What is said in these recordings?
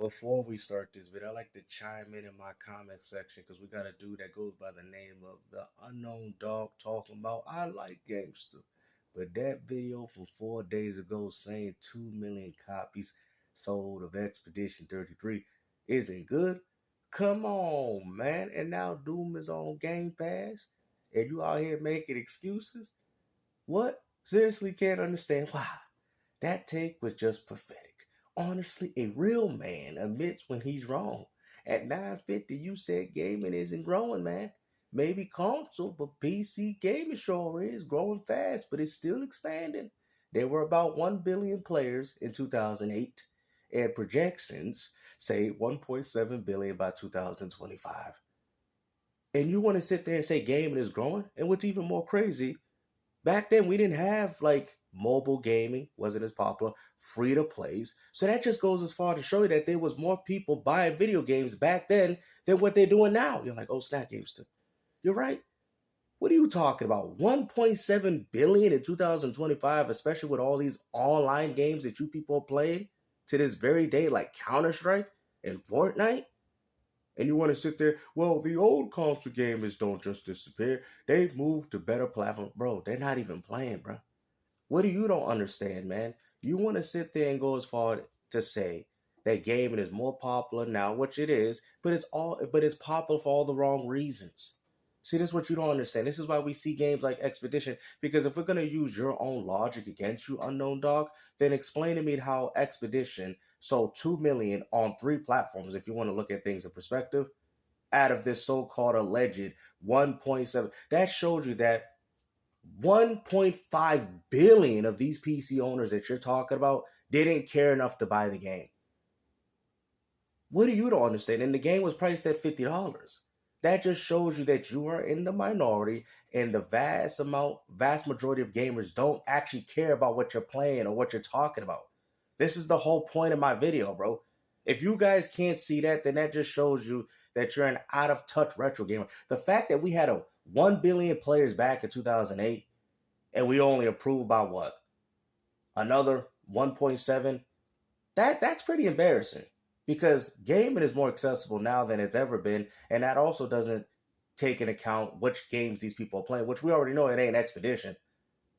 Before we start this video, I'd like to chime in my comment section because we got a dude that goes by the name of the Unknown Dog talking about I like gangster. But that video from 4 days ago saying 2 million copies sold of Expedition 33 isn't good. Come on, man. And now Doom is on Game Pass and you out here making excuses? What? Seriously can't understand why. That take was just pathetic. Honestly, a real man admits when he's wrong. At 950, you said gaming isn't growing, man. Maybe console, but PC gaming sure is growing fast, but it's still expanding. There were about 1 billion players in 2008, and projections say 1.7 billion by 2025. And you want to sit there and say gaming is growing? And what's even more crazy, back then we didn't have like mobile gaming, wasn't as popular, free to plays. So that just goes as far to show you that there was more people buying video games back then than what they're doing now. You're like, oh, snap, Gamester. You're right. What are you talking about? 1.7 billion in 2025, especially with all these online games that you people are playing to this very day, like Counter-Strike and Fortnite? And you want to sit there, well, the old console gamers don't just disappear. They move to better platforms. Bro, they're not even playing, bro. What do you don't understand, man? You want to sit there and go as far to say that gaming is more popular now, which it is, but it's popular for all the wrong reasons. See, this is what you don't understand. This is why we see games like Expedition, because if we're going to use your own logic against you, Unknown Dog, then explain to me how Expedition sold 2 million on 3 platforms, if you want to look at things in perspective, out of this so-called alleged 1.7. That showed you that 1.5 billion of these PC owners that you're talking about didn't care enough to buy the game. What do you don't understand? And the game was priced at $50. That just shows you that you are in the minority, and the vast majority of gamers don't actually care about what you're playing or what you're talking about. This is the whole point of my video, bro. If you guys can't see that, then that just shows you that you're an out-of-touch retro gamer. The fact that we had 1 billion players back in 2008, and we only approved by what? Another 1.7? That's pretty embarrassing, because gaming is more accessible now than it's ever been, and that also doesn't take into account which games these people are playing, which we already know it ain't Expedition.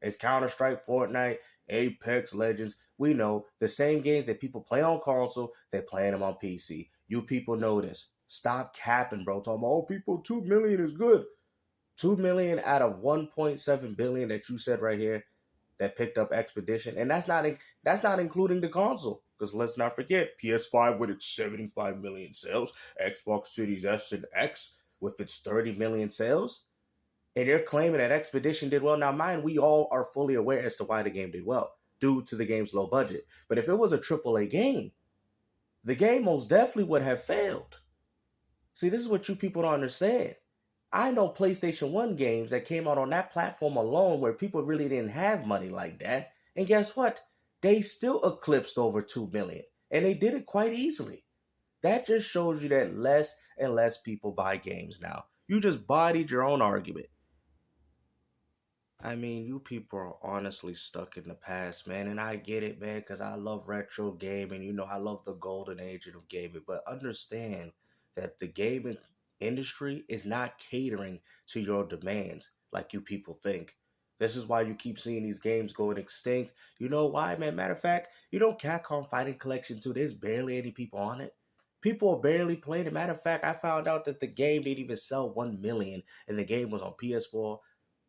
It's Counter-Strike, Fortnite, Apex Legends. We know the same games that people play on console, they're playing them on PC. You people know this. Stop capping, bro. Talking about, oh, people, 2 million is good. 2 million out of 1.7 billion that you said right here that picked up Expedition. And that's not including the console. Because let's not forget, PS5 with its 75 million sales, Xbox Series S and X with its 30 million sales. And you're claiming that Expedition did well. Now, mind, we all are fully aware as to why the game did well, due to the game's low budget. But if it was a AAA game, the game most definitely would have failed. See, this is what you people don't understand. I know PlayStation 1 games that came out on that platform alone where people really didn't have money like that. And guess what? They still eclipsed over 2 million. And they did it quite easily. That just shows you that less and less people buy games now. You just bodied your own argument. I mean, you people are honestly stuck in the past, man. And I get it, man, because I love retro gaming. You know, I love the golden age of gaming. But understand that the gaming industry is not catering to your demands like you people think. This is why you keep seeing these games going extinct. You know why, man? Matter of fact, you know Capcom Fighting Collection 2, there's barely any people on it. People are barely playing it. Matter of fact, I found out that the game didn't even sell 1 million, and the game was on PS4,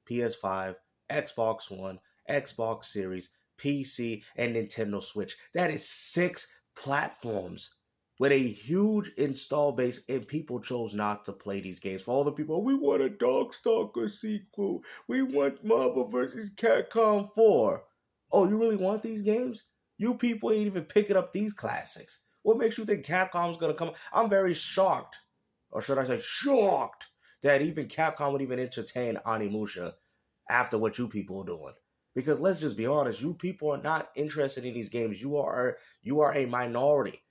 PS5, Xbox One, Xbox Series, PC, and Nintendo Switch. That is 6 platforms with a huge install base, and people chose not to play these games. For all the people, we want a Darkstalker sequel. We want Marvel vs. Capcom 4. Oh, you really want these games? You people ain't even picking up these classics. What makes you think Capcom's going to come? I'm very shocked, or should I say shocked, that even Capcom would even entertain Onimusha after what you people are doing. Because let's just be honest, you people are not interested in these games. You are a minority.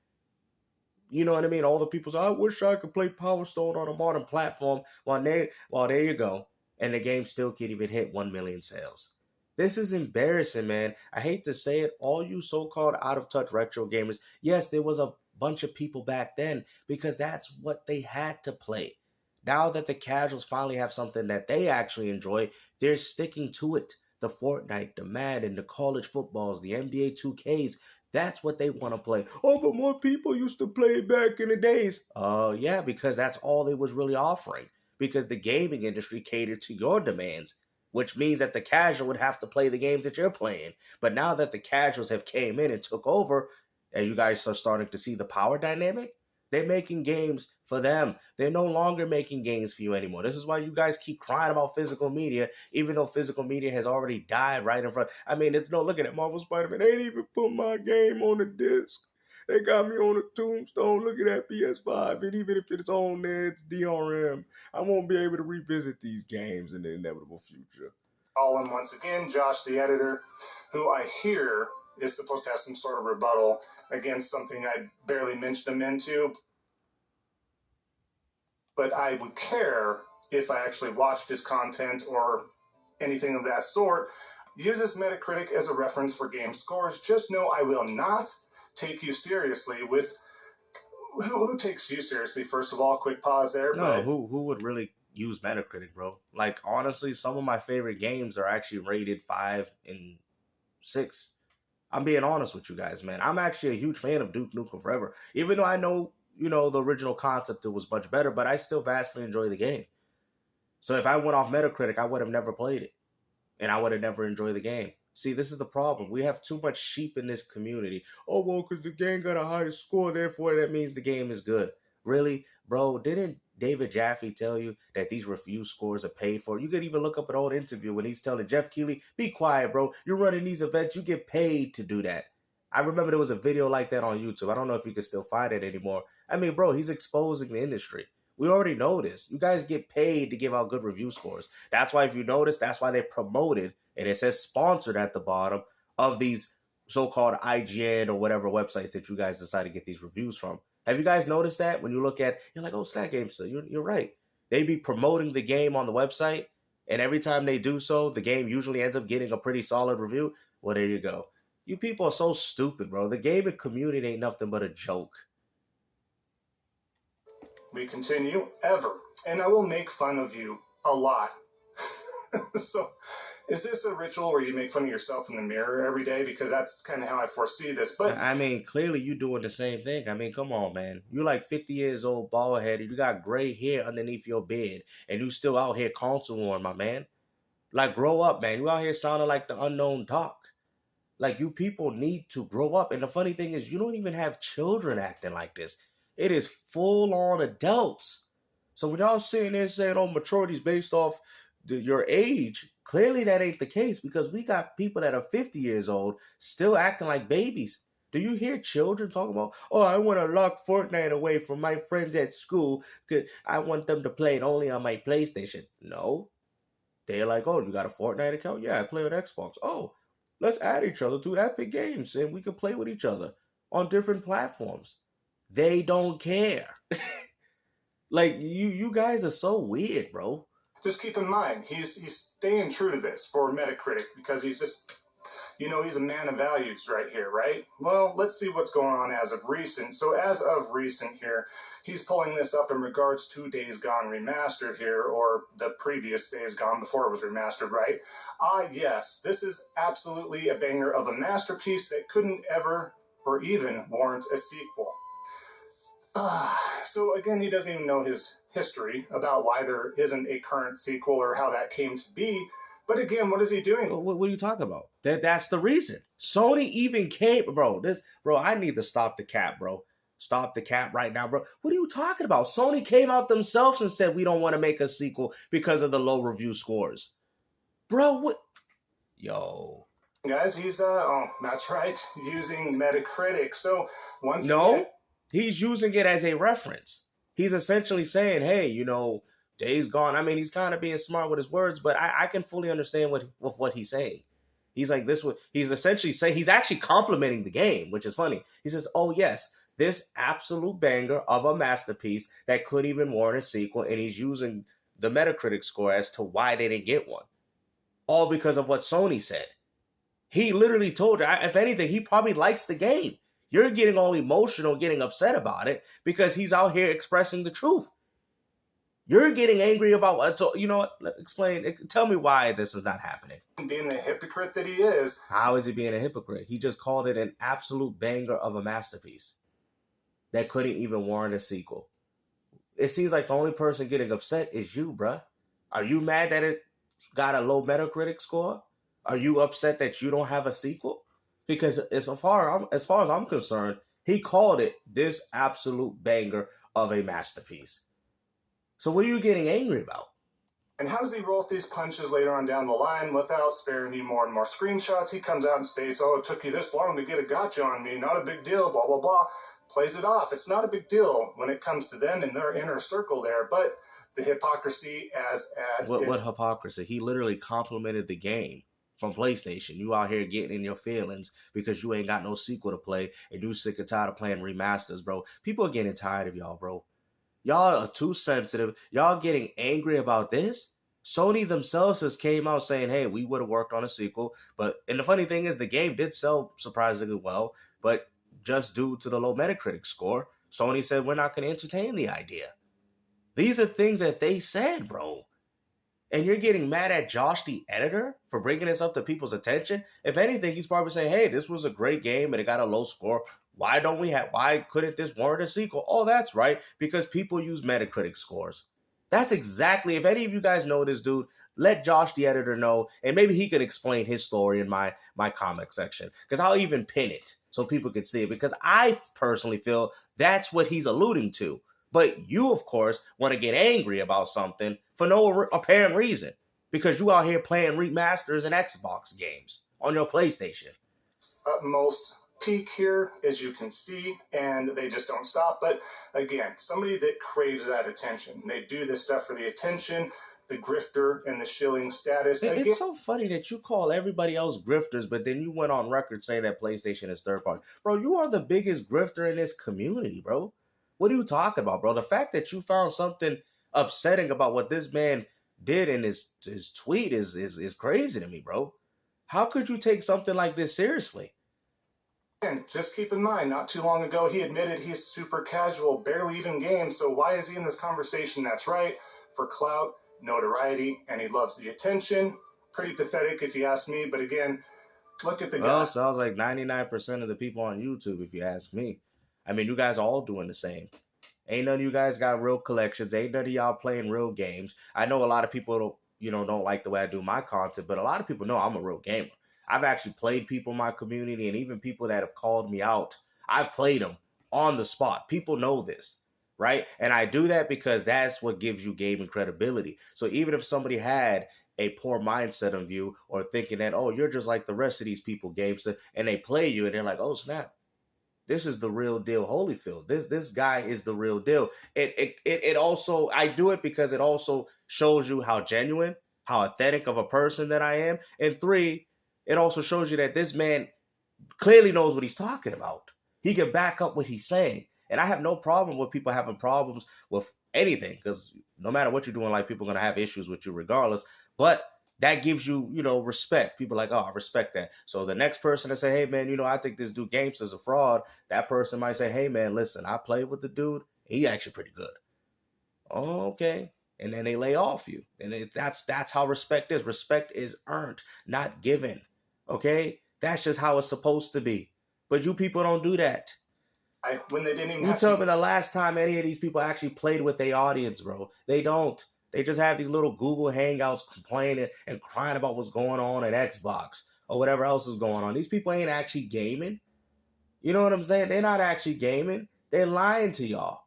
You know what I mean? All the people say, I wish I could play Power Stone on a modern platform. Well, there you go. And the game still can't even hit 1 million sales. This is embarrassing, man. I hate to say it. All you so-called out-of-touch retro gamers, yes, there was a bunch of people back then because that's what they had to play. Now that the casuals finally have something that they actually enjoy, they're sticking to it. The Fortnite, the Madden, the college footballs, the NBA 2Ks, that's what they want to play. Oh, but more people used to play back in the days. Yeah, because that's all they was really offering. Because the gaming industry catered to your demands, which means that the casual would have to play the games that you're playing. But now that the casuals have came in and took over, and you guys are starting to see the power dynamic, they're making games for them. They're no longer making games for you anymore. This is why you guys keep crying about physical media, even though physical media has already died right in front. I mean, it's no looking at Marvel Spider-Man. They ain't even put my game on the disc. They got me on a tombstone looking at PS5, and even if it's on there, it's DRM. I won't be able to revisit these games in the inevitable future. All in once again, Josh, the editor, who I hear is supposed to have some sort of rebuttal against something I barely mentioned him into. But I would care if I actually watched his content or anything of that sort. Use this Metacritic as a reference for game scores. Just know I will not take you seriously with... Who takes you seriously, first of all? Quick pause there. No, who would really use Metacritic, bro? Like, honestly, some of my favorite games are actually rated 5 and 6. I'm being honest with you guys, man. I'm actually a huge fan of Duke Nukem Forever. Even though I know, the original concept, it was much better, but I still vastly enjoy the game. So if I went off Metacritic, I would have never played it. And I would have never enjoyed the game. See, this is the problem. We have too much sheep in this community. Oh, well, because the game got a high score, therefore that means the game is good. Really? Bro, didn't David Jaffe tell you that these review scores are paid for? You could even look up an old interview when he's telling Jeff Keighley, be quiet, bro. You're running these events. You get paid to do that. I remember there was a video like that on YouTube. I don't know if you can still find it anymore. I mean, bro, he's exposing the industry. We already know this. You guys get paid to give out good review scores. That's why, if you notice, that's why they promoted, and it says sponsored at the bottom of these so-called IGN or whatever websites that you guys decide to get these reviews from. Have you guys noticed that? When you look at, you're like, oh, Snack Gamester, you're right. They be promoting the game on the website, and every time they do so, the game usually ends up getting a pretty solid review. Well, there you go. You people are so stupid, bro. The gaming community ain't nothing but a joke. We continue ever, and I will make fun of you a lot. So, is this a ritual where you make fun of yourself in the mirror every day? Because that's kind of how I foresee this. But I mean, clearly you doing the same thing. I mean, come on, man. You're like 50 years old, bald-headed. You got gray hair underneath your beard, and you still out here console warring, my man. Like, grow up, man. You out here sounding like the unknown doc. Like, you people need to grow up. And the funny thing is, you don't even have children acting like this. It is full-on adults. So when y'all sitting there saying, oh, maturity is based off your age, clearly that ain't the case, because we got people that are 50 years old still acting like babies. Do you hear children talking about, oh, I want to lock Fortnite away from my friends at school because I want them to play it only on my PlayStation? No. They're like, oh, you got a Fortnite account? Yeah, I play on Xbox. Oh, let's add each other to Epic Games and we can play with each other on different platforms. They don't care. Like, you guys are so weird, bro. Just keep in mind, he's staying true to this for Metacritic because he's just, he's a man of values right here, right? Well, let's see what's going on as of recent. So as of recent here, he's pulling this up in regards to Days Gone Remastered here, or the previous Days Gone before it was remastered, right? Yes, this is absolutely a banger of a masterpiece that couldn't ever or even warrant a sequel. So again, he doesn't even know his history about why there isn't a current sequel or how that came to be. But again, what is he doing? What are you talking about? That's the reason. Sony even came, bro. I need to stop the cap, bro. Stop the cap right now, bro. What are you talking about? Sony came out themselves and said we don't want to make a sequel because of the low review scores. Bro, what? Yo. Guys, he's that's right, using Metacritic. So once again, he's using it as a reference. He's essentially saying, hey, Days Gone. I mean, he's kind of being smart with his words, but I can fully understand what he's saying. He's like, he's essentially saying, he's actually complimenting the game, which is funny. He says, oh, yes, this absolute banger of a masterpiece that couldn't even warrant a sequel, and he's using the Metacritic score as to why they didn't get one. All because of what Sony said. He literally told you, if anything, he probably likes the game. You're getting all emotional, getting upset about it because he's out here expressing the truth. You're getting angry about what? So, you know what? Explain. Tell me why this is not happening. Being the hypocrite that he is. How is he being a hypocrite? He just called it an absolute banger of a masterpiece that couldn't even warrant a sequel. It seems like the only person getting upset is you, bruh. Are you mad that it got a low Metacritic score? Are you upset that you don't have a sequel? Because as far as I'm concerned, he called it this absolute banger of a masterpiece. So what are you getting angry about? And how does he roll these punches later on down the line without sparing you more and more screenshots? He comes out and states, oh, it took you this long to get a gotcha on me. Not a big deal, blah, blah, blah. Plays it off. It's not a big deal when it comes to them in their inner circle there. But the hypocrisy What hypocrisy? He literally complimented the game from PlayStation. You out here getting in your feelings because you ain't got no sequel to play and you sick and tired of playing remasters, bro. People are getting tired of y'all, bro. Y'all are too sensitive. Y'all getting angry about this? Sony themselves has came out saying, hey, we would have worked on a sequel. And the funny thing is the game did sell surprisingly well, but just due to the low Metacritic score, Sony said we're not going to entertain the idea. These are things that they said, bro. And you're getting mad at Josh, the editor, for bringing this up to people's attention? If anything, he's probably saying, hey, this was a great game and it got a low score. Why couldn't this warrant a sequel? Oh, that's right, because people use Metacritic scores. That's exactly, if any of you guys know this dude, let Josh, the editor, know, and maybe he could explain his story in my comment section, because I'll even pin it so people can see it, because I personally feel that's what he's alluding to. But you, of course, want to get angry about something for no apparent reason, because you out here playing remasters and Xbox games on your PlayStation. Utmost peak here, as you can see, and they just don't stop. But again, somebody that craves that attention. They do this stuff for the attention, the grifter and the shilling status. It's so funny that you call everybody else grifters, but then you went on record saying that PlayStation is third party. Bro, you are the biggest grifter in this community, bro. What are you talking about, bro? The fact that you found something upsetting about what this man did in his tweet is crazy to me, bro. How could you take something like this seriously? And just keep in mind, not too long ago, he admitted he's super casual, barely even game. So why is he in this conversation? That's right, for clout, notoriety, and he loves the attention. Pretty pathetic if you ask me. But again, look at the guy. Well, sounds like 99% of the people on YouTube, if you ask me. I mean, you guys are all doing the same. Ain't none of you guys got real collections. Ain't none of y'all playing real games. I know a lot of people don't like the way I do my content, but a lot of people know I'm a real gamer. I've actually played people in my community, and even people that have called me out, I've played them on the spot. People know this, right? And I do that because that's what gives you gaming credibility. So even if somebody had a poor mindset of you or thinking that, oh, you're just like the rest of these people, Games, and they play you and they're like, oh, snap. This is the real deal, Holyfield. This guy is the real deal. It also, I do it because it also shows you how genuine, how authentic of a person that I am. And 3, it also shows you that this man clearly knows what he's talking about. He can back up what he's saying. And I have no problem with people having problems with anything, because no matter what you're doing, like, people are going to have issues with you regardless. But that gives you, respect. People are like, oh, I respect that. So the next person to say, hey, man, I think this dude Gamesta's a fraud. That person might say, hey, man, listen, I played with the dude. He actually pretty good. Oh, okay. And then they lay off you. And that's how respect is. Respect is earned, not given. Okay? That's just how it's supposed to be. But you people don't do that. When they didn't even you tell me the last time any of these people actually played with their audience, bro. They don't. They just have these little Google Hangouts complaining and crying about what's going on at Xbox or whatever else is going on. These people ain't actually gaming. You know what I'm saying? They're not actually gaming. They're lying to y'all.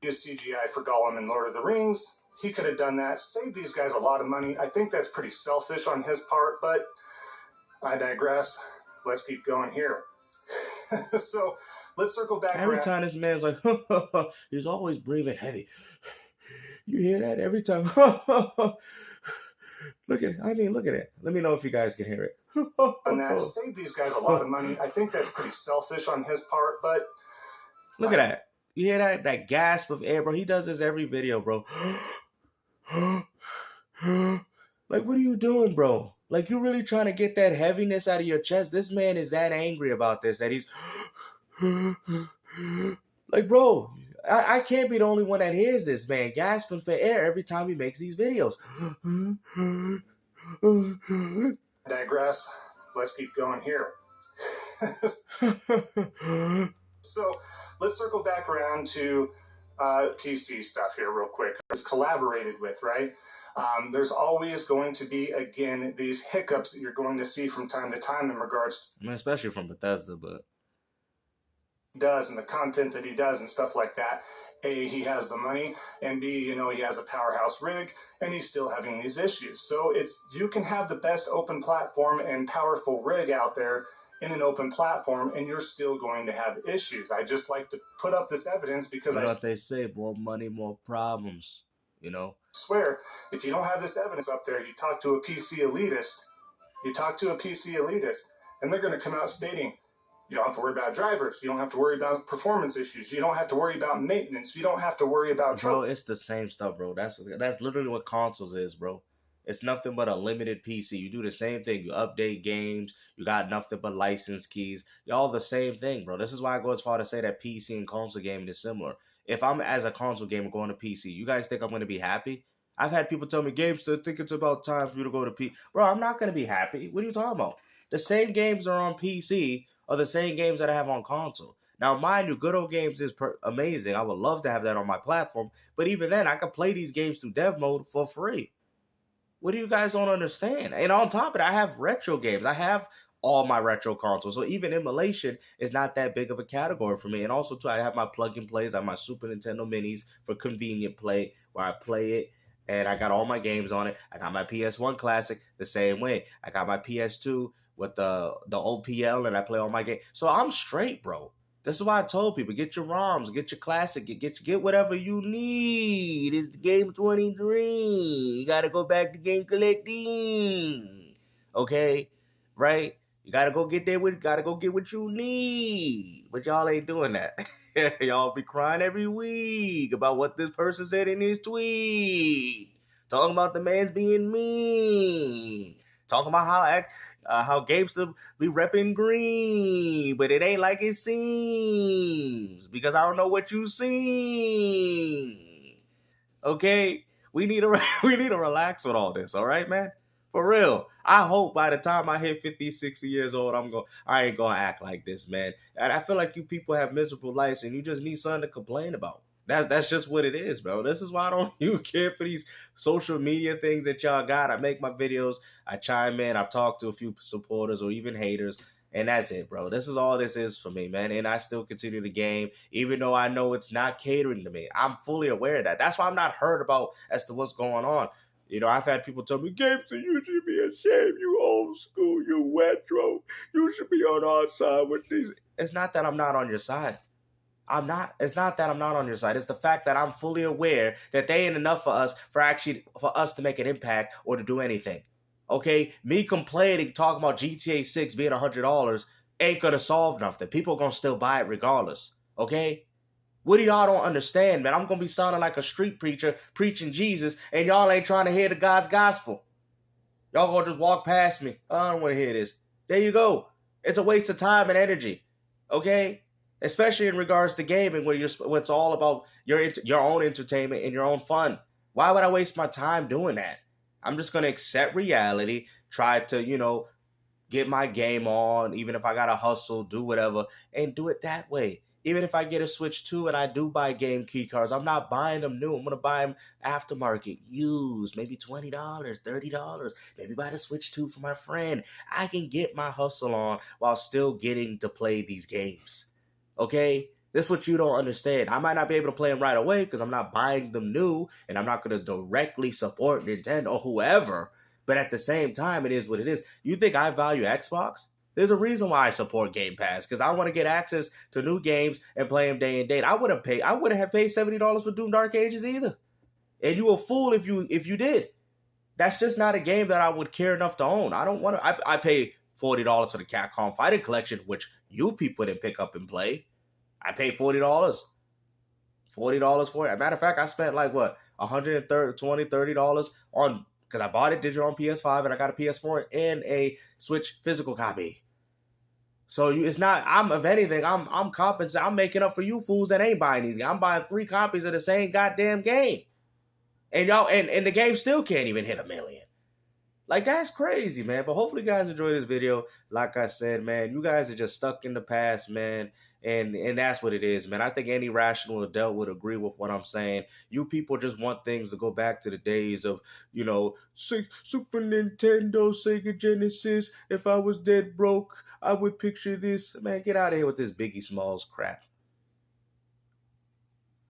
Use CGI for Gollum in Lord of the Rings. He could have done that. Saved these guys a lot of money. I think that's pretty selfish on his part, but I digress. Let's keep going here. So let's circle back. Every time this man's like, he's always breathing heavy. You hear that every time? Look at it. Let me know if you guys can hear it. And that saved these guys a lot of money. I think that's pretty selfish on his part, but look at that. You hear that? That gasp of air, bro. He does this every video, bro. Like, what are you doing, bro? Like, you really trying to get that heaviness out of your chest? This man is that angry about this that he's Like, bro, I can't be the only one that hears this man gasping for air every time he makes these videos. Digress. Let's keep going here. So let's circle back around to PC stuff here real quick. It's collaborated with, right? There's always going to be, again, these hiccups that you're going to see from time to time in regards I mean, especially from Bethesda, but does and the content that he does and stuff like that. A, he has the money, and B, he has a powerhouse rig, and he's still having these issues. So you can have the best open platform and powerful rig out there in an open platform, and you're still going to have issues. I just like to put up this evidence because you know what they say, more money, more problems, swear, if you don't have this evidence up there, you talk to a PC elitist, and they're going to come out stating, you don't have to worry about drivers. You don't have to worry about performance issues. You don't have to worry about maintenance. You don't have to worry about Bro, it's the same stuff, bro. That's literally what consoles is, bro. It's nothing but a limited PC. You do the same thing. You update games. You got nothing but license keys. You're all the same thing, bro. This is why I go as far to say that PC and console gaming is similar. If I'm as a console gamer going to PC, you guys think I'm going to be happy? I've had people tell me, Gamester, I think it's about time for you to go to PC. Bro, I'm not going to be happy. What are you talking about? The same games are on PC are the same games that I have on console. Now, mind you, Good Old Games is amazing. I would love to have that on my platform. But even then, I could play these games through dev mode for free. What do you guys don't understand? And on top of it, I have retro games. I have all my retro consoles. So even emulation is not that big of a category for me. And also, too, I have my plug-and plays. I have my Super Nintendo Minis for convenient play, where I play it. And I got all my games on it. I got my PS1 Classic the same way. I got my PS2 with the OPL, and I play all my games. So I'm straight, bro. This is why I told people, get your ROMs, get your classic, get whatever you need. It's game 23. You got to go back to game collecting. Okay? Right? You got to go get what you need. But y'all ain't doing that. Y'all be crying every week about what this person said in his tweet. Talking about the man's being mean. Talking about how GameStop be repping green, but it ain't like it seems because I don't know what you seen. Okay, we need to relax with all this. All right, man, for real. I hope by the time I hit 50, 60 years old, I ain't gonna act like this, man. And I feel like you people have miserable lives, and you just need something to complain about. That's just what it is, bro. This is why I don't even care for these social media things that y'all got. I make my videos, I chime in, I've talked to a few supporters or even haters, and that's it, bro. This is all this is for me, man. And I still continue the game, even though I know it's not catering to me. I'm fully aware of that. That's why I'm not hurt about as to what's going on. I've had people tell me, Gamester, you should be ashamed. You old school, you retro. You should be on our side with these. It's not that I'm not on your side. It's not that I'm not on your side. It's the fact that I'm fully aware that they ain't enough for us to make an impact or to do anything. Okay? Me complaining, talking about GTA 6 being $100 ain't gonna solve nothing. People gonna still buy it regardless. Okay? What do y'all don't understand, man? I'm gonna be sounding like a street preacher preaching Jesus, and y'all ain't trying to hear the God's gospel. Y'all gonna just walk past me. I don't want to hear this. There you go. It's a waste of time and energy. Okay? Especially in regards to gaming, where it's all about your own entertainment and your own fun. Why would I waste my time doing that? I'm just going to accept reality, try to, get my game on, even if I got to hustle, do whatever, and do it that way. Even if I get a Switch 2 and I do buy game key cards, I'm not buying them new. I'm going to buy them aftermarket, used, maybe $20, $30. Maybe buy the Switch 2 for my friend. I can get my hustle on while still getting to play these games. Okay? This is what you don't understand. I might not be able to play them right away because I'm not buying them new and I'm not going to directly support Nintendo or whoever. But at the same time, it is what it is. You think I value Xbox? There's a reason why I support Game Pass, because I want to get access to new games and play them day and date. I wouldn't have paid $70 for Doom Dark Ages either. And you a fool if you did. That's just not a game that I would care enough to own. I don't want to. I pay $40 for the Capcom Fighting Collection, which you people didn't pick up and play. I paid $40. $40 for it. As a matter of fact, I spent like what, $130, $30 on, because I bought it digital on PS5 and I got a PS4 and a Switch physical copy. So it's not. If anything, I'm compensating. I'm making up for you fools that ain't buying these. I'm buying 3 copies of the same goddamn game, and y'all and the game still can't even hit 1 million. Like, that's crazy, man. But hopefully you guys enjoy this video. Like I said, man, you guys are just stuck in the past, man. And that's what it is, man. I think any rational adult would agree with what I'm saying. You people just want things to go back to the days of, you know, Super Nintendo, Sega Genesis. If I was dead broke, I would picture this. Man, get out of here with this Biggie Smalls crap.